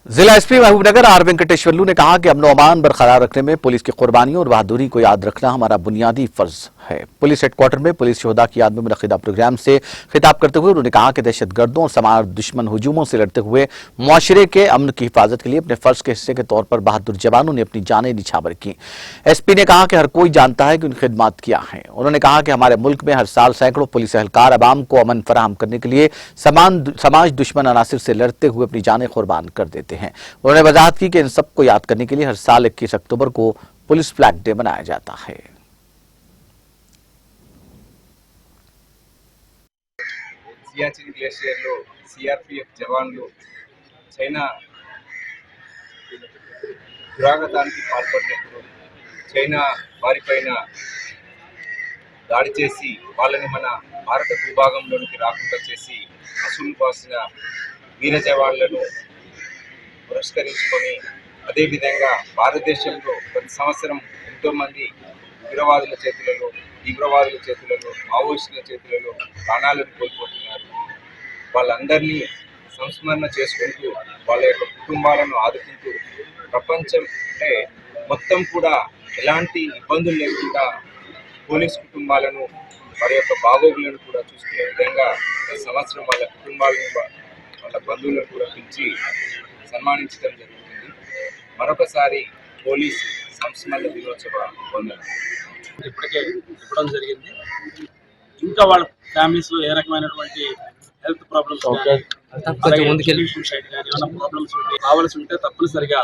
जिला SP Mahbubnagar are Venkateswarlu ने कहा कि अमन अमान बरकरार रखने में पुलिस की कुर्बानियों और बहादुरी को याद रखना हमारा बुनियादी फर्ज है। पुलिस हेडक्वार्टर में पुलिस योद्धा की याद में मुनक्किदा प्रोग्राम से खिताब करते हुए उन्होंने कहा कि दहशतगर्दों और समाज दुश्मन हुजूमों से लड़ते हुए मुआशरे के अमन की हिफाजत के लिए अपने फर्ज के हिस्से के तौर पर बहादुर जवानों ने अपनी जानें निछावर की। एसपी ने कहा कि हर कोई जानता है कि उन्हें खिदमत किया है। उन्होंने कहा कि हमारे मुल्क में हर साल सैकड़ों पुलिस एहलकार अवाम को अमन फराहम करने के लिए समाज दुश्मन अनासिर से लड़ते हुए अपनी जानें कुर्बान कर देते हैं। उन्होंने वजाहत की कि इन सबको याद करने के लिए हर साल 21 अक्टूबर को पुलिस फ्लैग डे मनाया जाता है। సియాచిన్ గ్లేషియర్లో సిఆర్పిఎఫ్ జవాన్లు చైనా దురాగతానికి పాల్పడినప్పుడు చైనా వారిపైన దాడి చేసి వాళ్ళని మన భారత భూభాగంలోనికి రాకుండా చేసి అసూలు పాసిన వీర జవాన్లను పురస్కరించుకొని అదేవిధంగా భారతదేశంలో ప్రతి సంవత్సరం ఎంతోమంది ఉగ్రవాదుల చేతులలో తీవ్రవాదుల చేతులలో మావోయిస్టుల చేతులలో ప్రాణాలను కోల్పోతున్నారు. వాళ్ళందరినీ సంస్మరణ చేసుకుంటూ వాళ్ళ యొక్క కుటుంబాలను ఆదుకుంటూ ప్రపంచం అంటే మొత్తం కూడా ఎలాంటి ఇబ్బందులు లేకుండా పోలీస్ కుటుంబాలను వారి యొక్క బాగోగులను కూడా చూసుకునే విధంగా ఈ సంవత్సరం వాళ్ళ కుటుంబాలను వాళ్ళ బంధువులను కూడా పిలిచి సన్మానించడం జరుగుతుంది. మరొకసారి పోలీస్ సంస్మరణ దినోత్సవ వందనాలు. ఇప్పటికే ఇవ్వడం జరిగింది. ఇంకా వాళ్ళ ఫ్యామిలీస్ ఏ రకమైనటువంటి హెల్త్ ప్రాబ్లమ్స్ కానీ ఏమైనా ప్రాబ్లమ్స్ ఉంటే కావాల్సి ఉంటే తప్పనిసరిగా